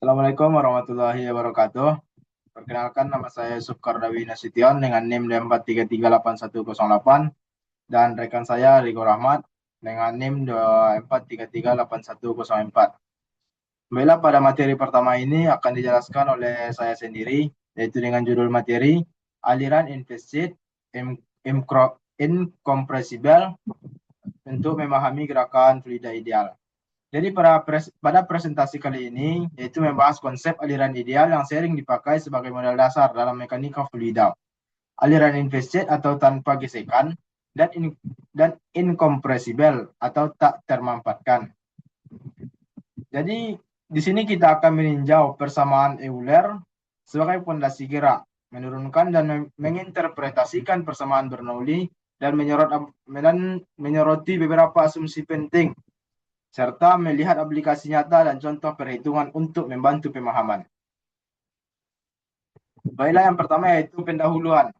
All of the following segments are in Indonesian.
Assalamualaikum warahmatullahi wabarakatuh. Perkenalkan, nama saya Yusuf Kardawi Nasution dengan NIM D4338108 dan rekan saya Rigo Rahmat dengan NIM 24338104. Baiklah, pada materi pertama ini akan dijelaskan oleh saya sendiri, yaitu dengan judul materi aliran inviscid incompressible untuk memahami gerakan fluida ideal. Jadi pada presentasi kali ini yaitu membahas konsep aliran ideal yang sering dipakai sebagai modal dasar dalam mekanika fluida. Aliran inviscid atau tanpa gesekan dan incompressible atau tak termampatkan. Jadi di sini kita akan meninjau persamaan Euler sebagai fondasi gerak, menurunkan dan menginterpretasikan persamaan Bernoulli dan menyoroti beberapa asumsi penting serta melihat aplikasi nyata dan contoh perhitungan untuk membantu pemahaman. Baiklah, yang pertama yaitu pendahuluan.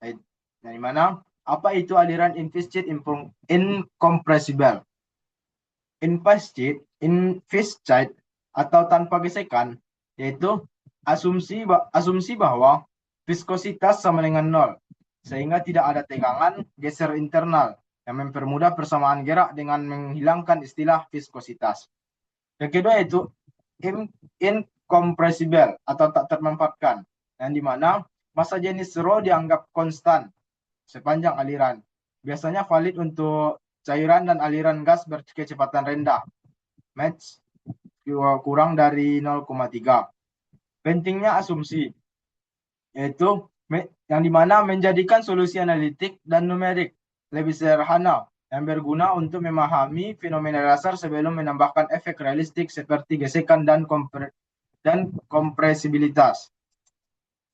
Dari mana? Apa itu aliran inviscid incompressible? Inviscid atau tanpa gesekan yaitu asumsi bahwa viskositas sama dengan nol, sehingga tidak ada tegangan geser internal yang mempermudah persamaan gerak dengan menghilangkan istilah viskositas. Yang kedua yaitu incompressible atau tak termampatkan, yang dimana massa jenis rho dianggap konstan sepanjang aliran. Biasanya valid untuk cairan dan aliran gas berkecepatan rendah, Mach kurang dari 0,3. Pentingnya asumsi yaitu yang dimana menjadikan solusi analitik dan numerik lebih sederhana yang berguna untuk memahami fenomena dasar sebelum menambahkan efek realistik seperti gesekan dan kompresibilitas.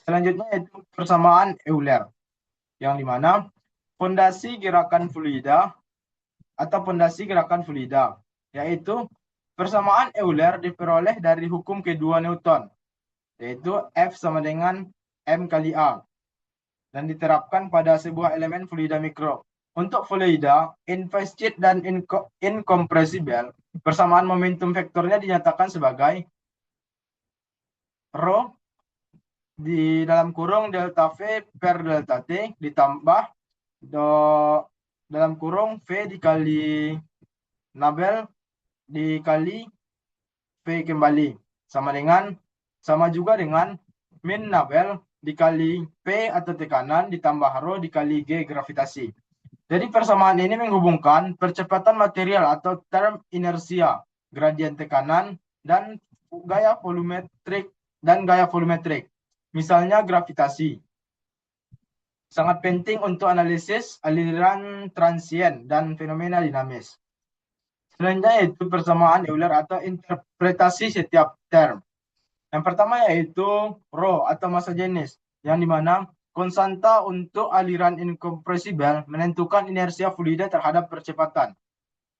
Selanjutnya yaitu persamaan Euler, yang dimana fondasi gerakan fluida yaitu persamaan Euler diperoleh dari hukum kedua Newton, yaitu F sama dengan M kali A, dan diterapkan pada sebuah elemen fluida mikro. Untuk fluida inviscid dan incompressible, persamaan momentum vektornya dinyatakan sebagai rho di dalam kurung delta V per delta T ditambah dalam kurung V dikali Nabel dikali V kembali sama juga dengan min Nabel dikali P atau tekanan ditambah rho dikali G gravitasi. Jadi persamaan ini menghubungkan percepatan material atau term inersia, gradien tekanan, dan gaya volumetrik. Misalnya gravitasi. Sangat penting untuk analisis aliran transien dan fenomena dinamis. Selanjutnya yaitu persamaan Euler atau interpretasi setiap term. Yang pertama yaitu rho atau massa jenis, yang dimana konstanta untuk aliran incompressible menentukan inersia fluida terhadap percepatan.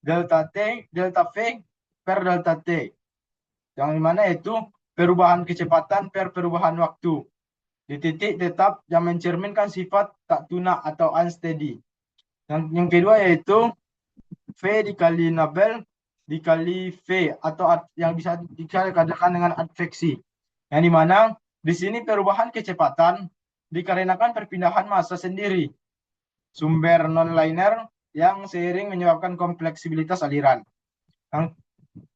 Delta V per delta T, yang dimana itu perubahan kecepatan per perubahan waktu di titik tetap yang mencerminkan sifat tak tunak atau unsteady. Yang kedua yaitu V dikali Nabel dikali V atau yang bisa dikatakan dengan adveksi, yang dimana di sini perubahan kecepatan dikarenakan perpindahan massa sendiri, sumber non-linear yang seiring menyebabkan kompleksibilitas aliran. Yang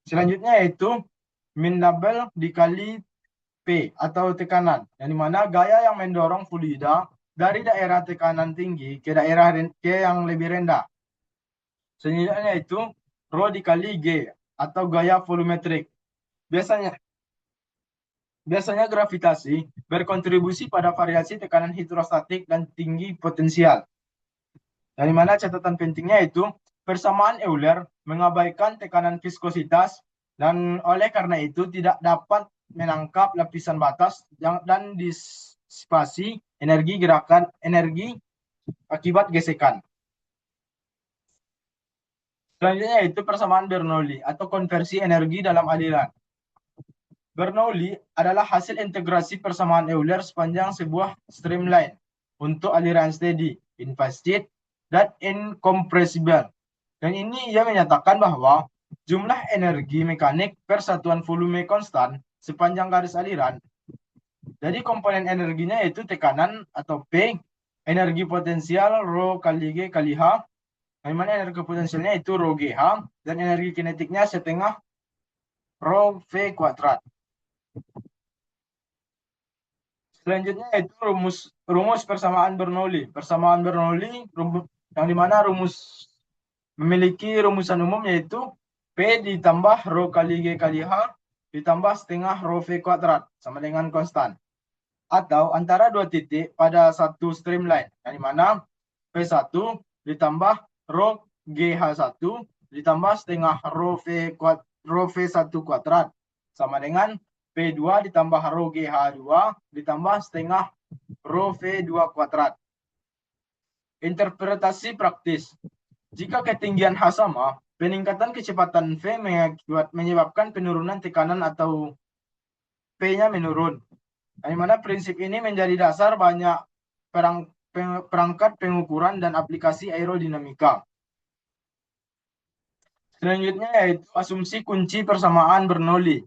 selanjutnya yaitu min Nabel dikali P atau tekanan, yang dimana gaya yang mendorong fluida dari daerah tekanan tinggi ke daerah yang lebih rendah. Selanjutnya itu rho dikali G atau gaya volumetrik. Biasanya gravitasi berkontribusi pada variasi tekanan hidrostatik dan tinggi potensial. Dari mana catatan pentingnya itu persamaan Euler mengabaikan tekanan viskositas dan oleh karena itu tidak dapat menangkap lapisan batas dan disipasi energi akibat gesekan. Selanjutnya itu persamaan Bernoulli atau konversi energi dalam aliran. Bernoulli adalah hasil integrasi persamaan Euler sepanjang sebuah streamline untuk aliran steady, inviscid, dan incompressible. Dan ini ia menyatakan bahwa jumlah energi mekanik per satuan volume konstan sepanjang garis aliran. Jadi komponen energinya yaitu tekanan atau P, energi potensial Rho kali G kali H, di mana energi potensialnya itu Rho GH, dan energi kinetiknya setengah Rho V kuadrat. Selanjutnya itu rumus persamaan Bernoulli. Persamaan Bernoulli yang dimana rumus memiliki rumusan umum yaitu P ditambah Rho kali G kali H ditambah setengah Rho V kuadrat sama dengan konstan. Atau antara dua titik pada satu streamline, yang dimana P1 ditambah Rho GH1 ditambah setengah Rho V1 kuadrat sama dengan P2 ditambah Rho GH2 ditambah setengah Rho V2 kuadrat. Interpretasi praktis. Jika ketinggian H sama, peningkatan kecepatan V menyebabkan penurunan tekanan atau P-nya menurun. Di mana prinsip ini menjadi dasar banyak perangkat pengukuran dan aplikasi aerodinamika. Selanjutnya yaitu asumsi kunci persamaan Bernoulli.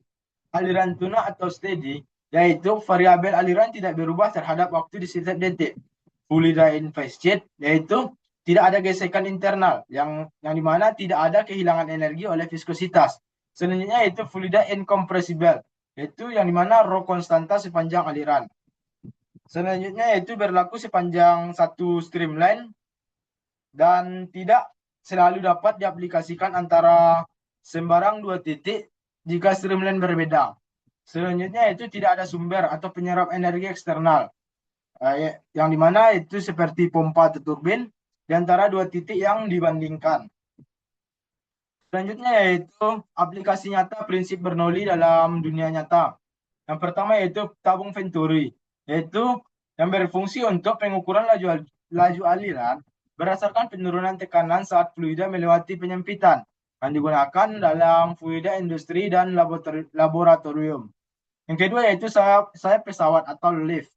Aliran tuna atau steady, yaitu variabel aliran tidak berubah terhadap waktu di setiap detik. Fluida in phase state, yaitu tidak ada gesekan internal, yang dimana tidak ada kehilangan energi oleh viskositas. Selanjutnya yaitu fluida incompressible, yaitu yang dimana rho konstanta sepanjang aliran. Selanjutnya yaitu berlaku sepanjang satu streamline dan tidak selalu dapat diaplikasikan antara sembarang dua titik jika streamline berbeda. Selanjutnya itu tidak ada sumber atau penyerap energi eksternal, yang dimana itu seperti pompa atau turbin di antara dua titik yang dibandingkan. Selanjutnya yaitu aplikasi nyata prinsip Bernoulli dalam dunia nyata. Yang pertama yaitu tabung Venturi, yaitu yang berfungsi untuk pengukuran laju aliran berdasarkan penurunan tekanan saat fluida melewati penyempitan yang digunakan dalam fluida industri dan laboratorium. Yang kedua yaitu sayap pesawat atau lift,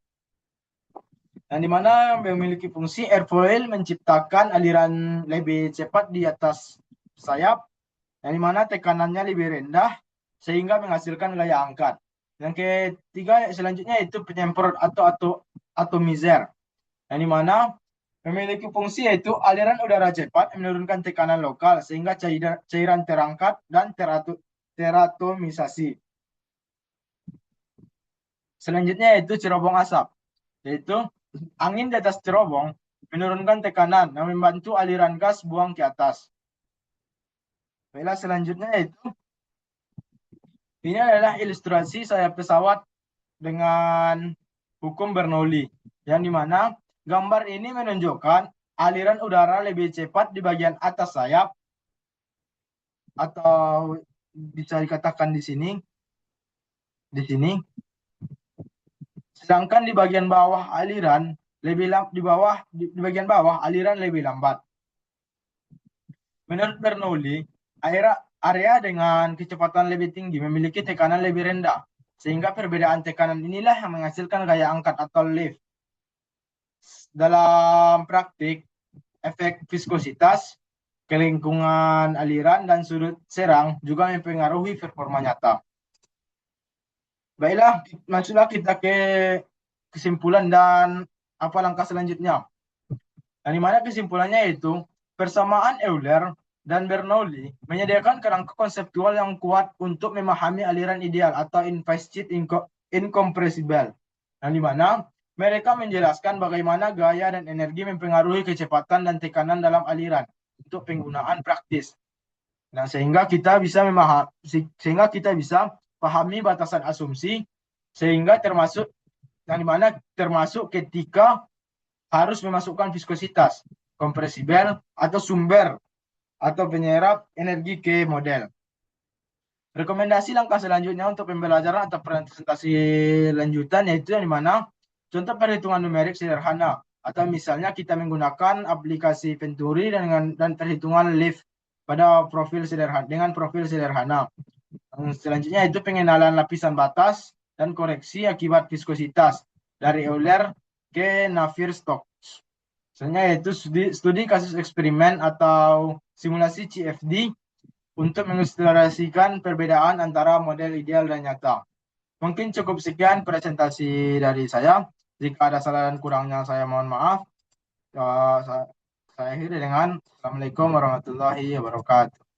yang dimana memiliki fungsi airfoil menciptakan aliran lebih cepat di atas sayap, yang dimana tekanannya lebih rendah sehingga menghasilkan gaya angkat. Yang ketiga selanjutnya itu penyemprot atau atomizer, yang dimana memiliki fungsi yaitu aliran udara cepat menurunkan tekanan lokal sehingga cairan terangkat dan teratomisasi. Selanjutnya yaitu cerobong asap, yaitu angin di atas cerobong menurunkan tekanan yang membantu aliran gas buang ke atas. Baiklah, selanjutnya yaitu ini adalah ilustrasi sayap pesawat dengan hukum Bernoulli, yang dimana gambar ini menunjukkan aliran udara lebih cepat di bagian atas sayap, atau bisa dikatakan di sini, sedangkan di bagian bawah aliran di bagian bawah aliran lebih lambat. Menurut Bernoulli, area dengan kecepatan lebih tinggi memiliki tekanan lebih rendah, sehingga perbedaan tekanan inilah yang menghasilkan gaya angkat atau lift. Dalam praktik, efek viskositas, kelingkungan aliran, dan sudut serang juga mempengaruhi performa nyata. Baiklah, masuklah kita ke kesimpulan dan apa langkah selanjutnya. Yang dimana kesimpulannya itu persamaan Euler dan Bernoulli menyediakan kerangka konseptual yang kuat untuk memahami aliran ideal atau in phase state incompressible, yang dimana mereka menjelaskan bagaimana gaya dan energi mempengaruhi kecepatan dan tekanan dalam aliran untuk penggunaan praktis. Nah, sehingga kita bisa pahami batasan asumsi, sehingga termasuk yang dimana termasuk ketika harus memasukkan viskositas, kompresibel, atau sumber atau penyerap energi ke model. Rekomendasi langkah selanjutnya untuk pembelajaran atau presentasi lanjutan yaitu yang dimana contoh perhitungan numerik sederhana, atau misalnya kita menggunakan aplikasi Venturi dan perhitungan lift pada profil sederhana dengan profil sederhana. Selanjutnya itu pengenalan lapisan batas dan koreksi akibat viskositas dari Euler ke Navier-Stokes. Selanjutnya yaitu studi kasus eksperimen atau simulasi CFD untuk mengilustrasikan perbedaan antara model ideal dan nyata. Mungkin cukup sekian presentasi dari saya. Jika ada salah dan kurangnya saya mohon maaf. Ya, saya akhiri dengan Assalamualaikum warahmatullahi wabarakatuh.